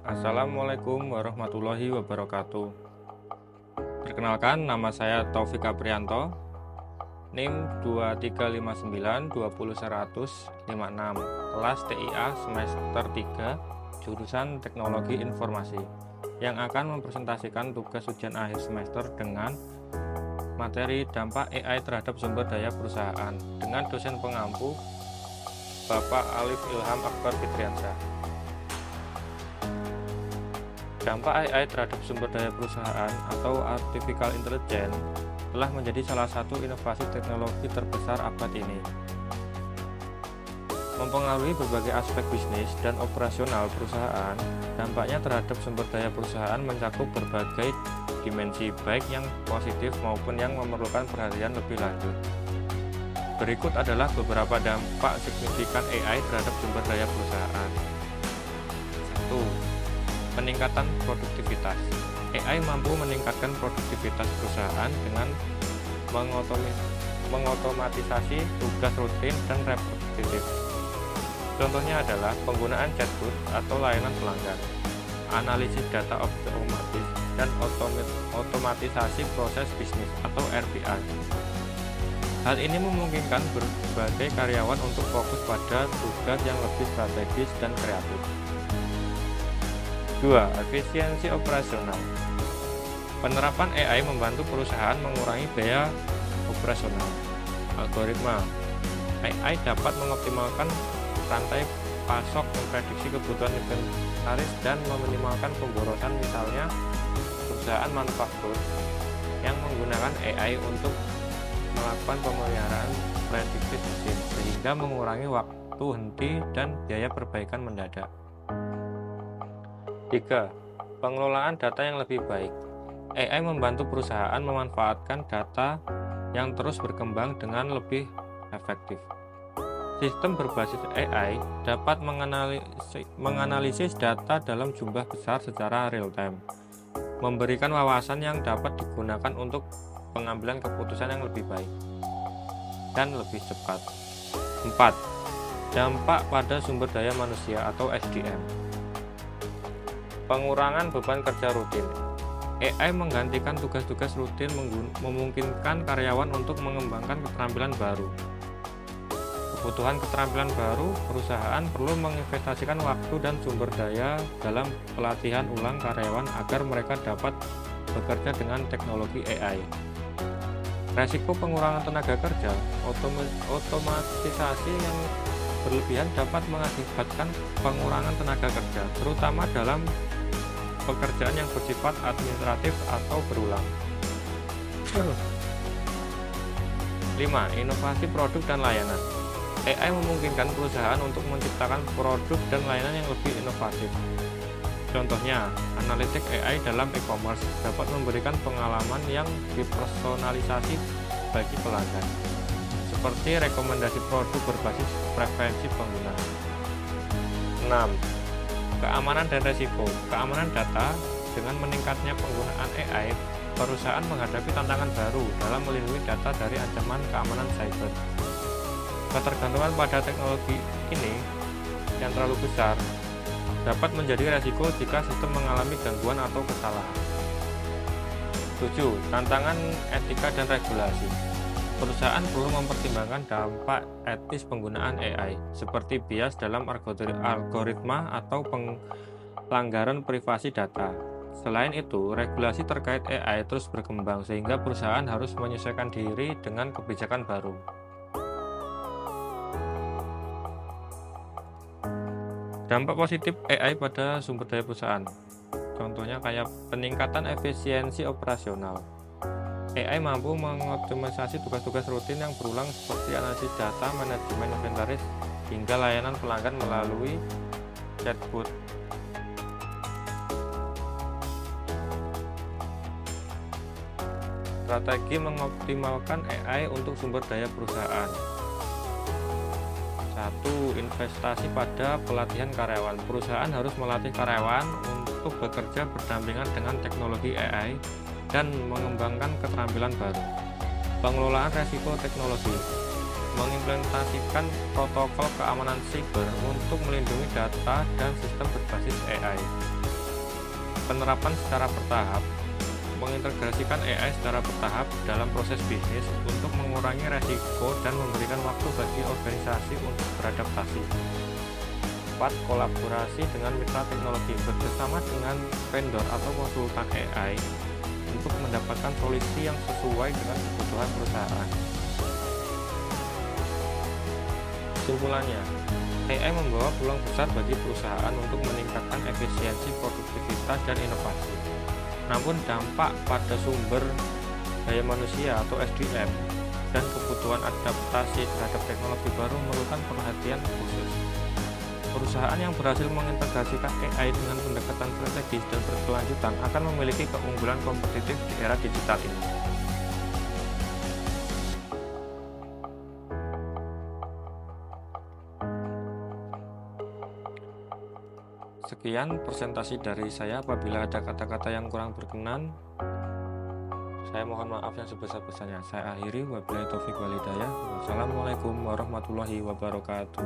Assalamualaikum warahmatullahi wabarakatuh. Perkenalkan, nama saya Taufik Aprianto, NIM 2359200156, kelas TIA semester 3, jurusan Teknologi Informasi, yang akan mempresentasikan tugas ujian akhir semester dengan materi dampak AI terhadap sumber daya perusahaan dengan dosen pengampu Bapak Alif Ilham Akbar Fitriansyah. Dampak AI terhadap sumber daya perusahaan atau artificial intelligence telah menjadi salah satu inovasi teknologi terbesar abad ini. Mempengaruhi berbagai aspek bisnis dan operasional perusahaan, dampaknya terhadap sumber daya perusahaan mencakup berbagai dimensi, baik yang positif maupun yang memerlukan perhatian lebih lanjut. Berikut adalah beberapa dampak signifikan AI terhadap sumber daya perusahaan. 1. Peningkatan produktivitas. AI mampu meningkatkan produktivitas perusahaan dengan mengotomatisasi tugas rutin dan repetitif. Contohnya adalah penggunaan chatbot atau layanan pelanggan, analisis data otomatis, dan otomatisasi proses bisnis atau RPA. Hal ini memungkinkan berbagai karyawan untuk fokus pada tugas yang lebih strategis dan kreatif. 2. Efisiensi operasional. Penerapan AI membantu perusahaan mengurangi biaya operasional. Algoritma AI dapat mengoptimalkan rantai pasok, memprediksi kebutuhan inventaris, dan meminimalkan pemborosan. Misalnya, perusahaan manufaktur yang menggunakan AI untuk melakukan pemeliharaan prediktif mesin, sehingga mengurangi waktu henti dan biaya perbaikan mendadak. 3. Pengelolaan data yang lebih baik. AI membantu perusahaan memanfaatkan data yang terus berkembang dengan lebih efektif. Sistem berbasis AI dapat menganalisis data dalam jumlah besar secara real-time, memberikan wawasan yang dapat digunakan untuk pengambilan keputusan yang lebih baik dan lebih cepat. 4. Dampak pada sumber daya manusia atau SDM. Pengurangan beban kerja rutin. AI menggantikan tugas-tugas rutin, memungkinkan karyawan untuk mengembangkan keterampilan baru. Kebutuhan keterampilan baru, perusahaan perlu menginvestasikan waktu dan sumber daya dalam pelatihan ulang karyawan agar mereka dapat bekerja dengan teknologi AI. Resiko pengurangan tenaga kerja. Otomatisasi yang berlebihan dapat mengakibatkan pengurangan tenaga kerja, terutama dalam pekerjaan yang bersifat administratif atau berulang. 5. Inovasi produk dan layanan. AI memungkinkan perusahaan untuk menciptakan produk dan layanan yang lebih inovatif. Contohnya, analitik AI dalam e-commerce dapat memberikan pengalaman yang dipersonalisasi bagi pelanggan, seperti rekomendasi produk berbasis preferensi pengguna. 6. Keamanan dan resiko. Keamanan data. Dengan meningkatnya penggunaan AI, perusahaan menghadapi tantangan baru dalam melindungi data dari ancaman keamanan cyber. Ketergantungan pada teknologi ini yang terlalu besar dapat menjadi resiko jika sistem mengalami gangguan atau kesalahan. 7. Tantangan etika dan regulasi. Perusahaan perlu mempertimbangkan dampak etis penggunaan AI, seperti bias dalam algoritma atau pelanggaran privasi data. Selain itu, regulasi terkait AI terus berkembang sehingga perusahaan harus menyesuaikan diri dengan kebijakan baru. Dampak positif AI pada sumber daya perusahaan. Contohnya kayak peningkatan efisiensi operasional. AI mampu mengoptimalisasi tugas-tugas rutin yang berulang seperti analisis data, manajemen inventaris, hingga layanan pelanggan melalui chatbot. Strategi mengoptimalkan AI untuk sumber daya perusahaan. 1. Investasi pada pelatihan karyawan. Perusahaan harus melatih karyawan untuk bekerja berdampingan dengan teknologi AI dan mengembangkan keterampilan baru. Pengelolaan resiko teknologi. Mengimplementasikan protokol keamanan siber untuk melindungi data dan sistem berbasis AI. Penerapan secara bertahap mengintegrasikan AI secara bertahap dalam proses bisnis untuk mengurangi resiko dan memberikan waktu bagi organisasi untuk beradaptasi. 4. Kolaborasi dengan mitra teknologi bekerjasama dengan vendor atau konsultan AI untuk mendapatkan solusi yang sesuai dengan kebutuhan perusahaan. Kesimpulannya, AI membawa peluang besar bagi perusahaan untuk meningkatkan efisiensi, produktivitas, dan inovasi. Namun dampak pada sumber daya manusia atau SDM dan kebutuhan adaptasi terhadap teknologi baru memerlukan perhatian khusus. Perusahaan yang berhasil mengintegrasikan AI dengan pendekatan strategis dan berkelanjutan akan memiliki keunggulan kompetitif di era digital ini. Sekian presentasi dari saya. Apabila ada kata-kata yang kurang berkenan, saya mohon maaf yang sebesar-besarnya. Saya akhiri, wabillahi taufiq wal hidayah. Wassalamualaikum warahmatullahi wabarakatuh.